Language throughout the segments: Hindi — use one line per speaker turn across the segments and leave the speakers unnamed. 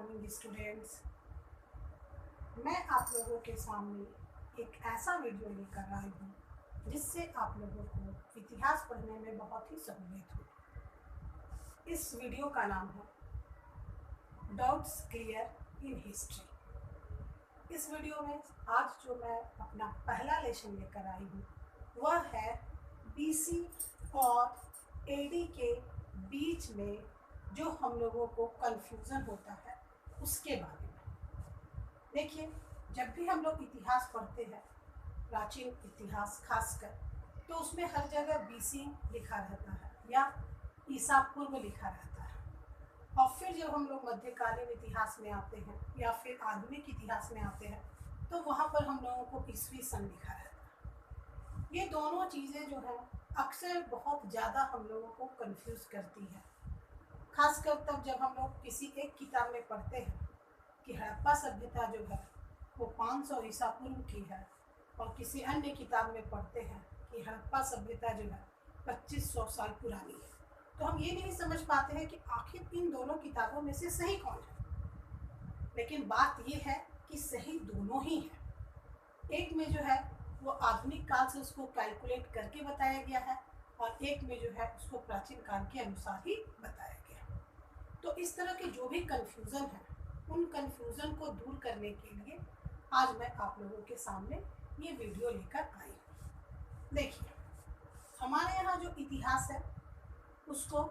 Morning students. मैं आप लोगों के सामने एक ऐसा वीडियो लेकर आई हूँ जिससे आप लोगों को इतिहास पढ़ने में बहुत ही सहूलियत हो। इस वीडियो का नाम है डाउट्स क्लियर इन हिस्ट्री। इस वीडियो में आज जो मैं अपना पहला लेसन लेकर आई हूँ वह है बीसी और एडी के बीच में जो हम लोगों को कंफ्यूजन होता है उसके बारे में। देखिए, जब भी हम लोग इतिहास पढ़ते हैं, प्राचीन इतिहास खासकर, तो उसमें हर जगह बीसी लिखा रहता है या ईसा पूर्व लिखा रहता है। और फिर जब हम लोग मध्यकालीन इतिहास में आते हैं या फिर आधुनिक इतिहास में आते हैं तो वहाँ पर हम लोगों को ईस्वी सन लिखा रहता है। ये दोनों चीज़ें जो है अक्सर बहुत ज़्यादा हम लोगों को कंफ्यूज करती है, खासकर तब जब हम लोग किसी एक किताब में पढ़ते हैं कि हड़प्पा सभ्यता जो है वो 500 ईसा पूर्व की है और किसी अन्य किताब में पढ़ते हैं कि हड़प्पा सभ्यता जो है 2500 साल पुरानी है, तो हम ये नहीं समझ पाते हैं कि आखिर इन दोनों किताबों में से सही कौन है। लेकिन बात ये है कि सही दोनों ही है। एक में जो है वो आधुनिक काल से उसको कैलकुलेट करके बताया गया है और एक में जो है उसको प्राचीन काल के अनुसार ही बताया गया है। तो इस तरह के जो भी कन्फ्यूज़न है उन कन्फ्यूज़न को दूर करने के लिए आज मैं आप लोगों के सामने ये वीडियो लेकर आई हूँ। देखिए, हमारे यहाँ जो इतिहास है उसको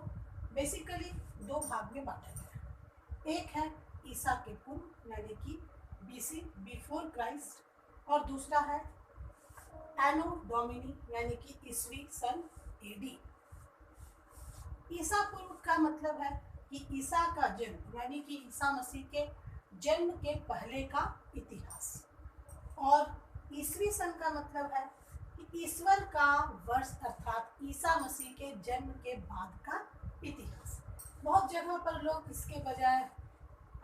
बेसिकली दो भाग में बांटा गया है। एक है ईसा के पूर्व यानी कि बीसी बिफोर क्राइस्ट, और दूसरा है एनो डोमिनी यानी कि ईस्वी सन एडी। ईसा पूर्व का मतलब है कि ईसा का जन्म यानी कि ईसा मसीह के जन्म के पहले का इतिहास, और ईस्वी सन का मतलब है कि ईश्वर का वर्ष अर्थात ईसा मसीह के जन्म के बाद का इतिहास। बहुत जगह पर लोग इसके बजाय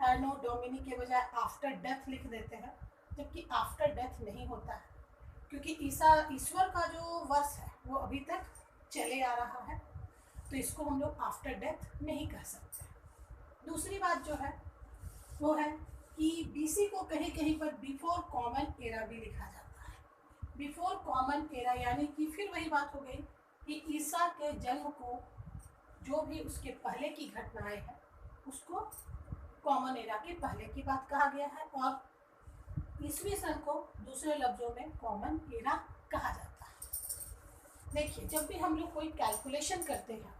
एनो डोमिनी के बजाय आफ्टर डेथ लिख देते हैं, जबकि आफ्टर डेथ नहीं होता है, क्योंकि ईश्वर का जो वर्ष है वो अभी तक चले आ रहा है, तो इसको हम लोग आफ्टर डेथ नहीं कह सकते। दूसरी बात जो है वो है कि बीसी को कहीं कहीं पर बिफोर कॉमन एरा भी लिखा जाता है। बिफोर कॉमन एरा यानी कि फिर वही बात हो गई कि ईसा के जन्म को जो भी उसके पहले की घटनाएं हैं उसको कॉमन एरा के पहले की बात कहा गया है, और ईस्वी सन को दूसरे लफ्जों में कॉमन एरा कहा जाता है। देखिए, जब भी हम लोग कोई कैलकुलेशन करते हैं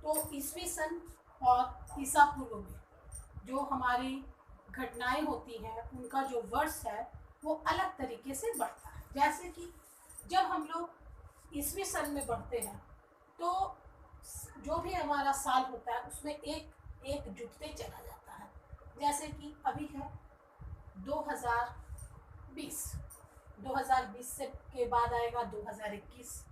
तो ईस्वी सन और ईसा पूर्व में जो हमारी घटनाएं होती हैं उनका जो वर्ष है वो अलग तरीके से बढ़ता है। जैसे कि जब हम लोग ईस्वी सन में बढ़ते हैं तो जो भी हमारा साल होता है उसमें एक जुटते चला जाता है। जैसे कि अभी है 2020 से के बाद आएगा 2021,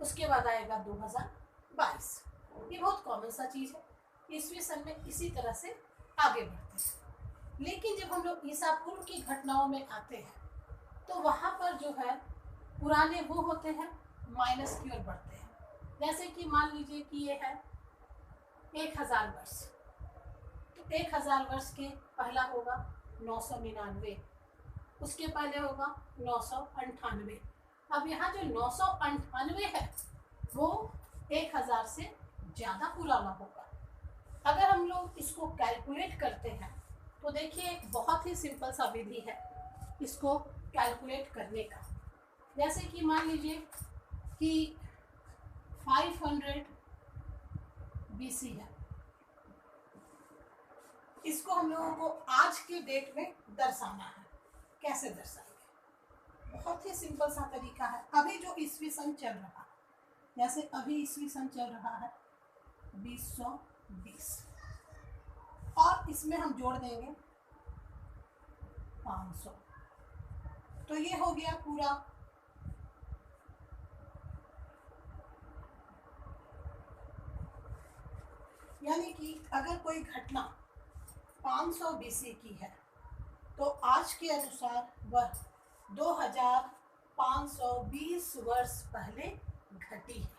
उसके बाद आएगा 2022। ये बहुत कॉमन सा चीज़ है। ईस्वी सन में इसी तरह से आगे बढ़ते हैं। लेकिन जब हम लोग ईसा पूर्व की घटनाओं में आते हैं तो वहाँ पर जो है पुराने वो होते हैं माइनस की ओर बढ़ते हैं। जैसे कि मान लीजिए कि ये है 1000 वर्ष, तो 1000 वर्ष के पहला होगा 999, उसके पहले होगा 998। अब यहाँ जो 998 है वो 1000 से ज़्यादा पुराना होगा। अगर हम लोग इसको कैलकुलेट करते हैं तो देखिए एक बहुत ही सिंपल सा विधि है इसको कैलकुलेट करने का। जैसे कि मान लीजिए कि 500 बीसी है, इसको हम लोगों को आज के डेट में दर्शाना है। कैसे दर्शाएंगे? बहुत ही सिंपल सा तरीका है। अभी जो ईस्वी सन चल रहा है, जैसे अभी ईस्वी सन चल रहा है 2020, और इसमें हम जोड़ देंगे 500, तो ये हो गया पूरा। यानी कि अगर कोई घटना 500 बीसी की है तो आज के अनुसार वह 2520 वर्ष पहले घटी है।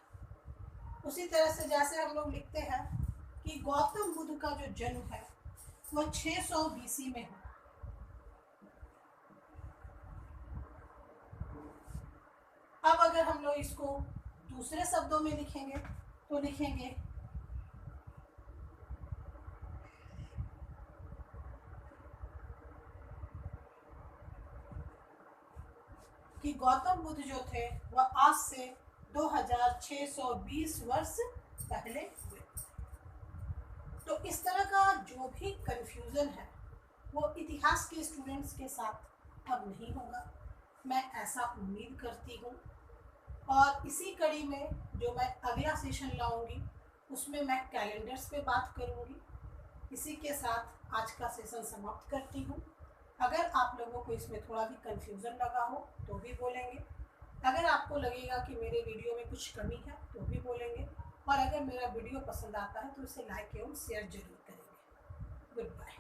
उसी तरह से जैसे हम लोग लिखते हैं कि गौतम बुद्ध का जो जन्म है वो 600 BC में हुआ। अब अगर हम लोग इसको दूसरे शब्दों में लिखेंगे तो लिखेंगे कि गौतम बुद्ध जो थे वह आज से 2620 वर्ष पहले हुए। तो इस तरह का जो भी कंफ्यूजन है वो इतिहास के स्टूडेंट्स के साथ अब नहीं होगा, मैं ऐसा उम्मीद करती हूँ। और इसी कड़ी में जो मैं अगला सेशन लाऊंगी उसमें मैं कैलेंडर्स पे बात करूँगी। इसी के साथ आज का सेशन समाप्त करती हूँ। अगर आप लोगों को इसमें थोड़ा भी कंफ्यूजन लगा हो तो भी बोलेंगे, अगर आपको लगेगा कि मेरे वीडियो में कुछ कमी है तो भी बोलेंगे, और अगर मेरा वीडियो पसंद आता है तो इसे लाइक एवं शेयर जरूर करेंगे। Good bye.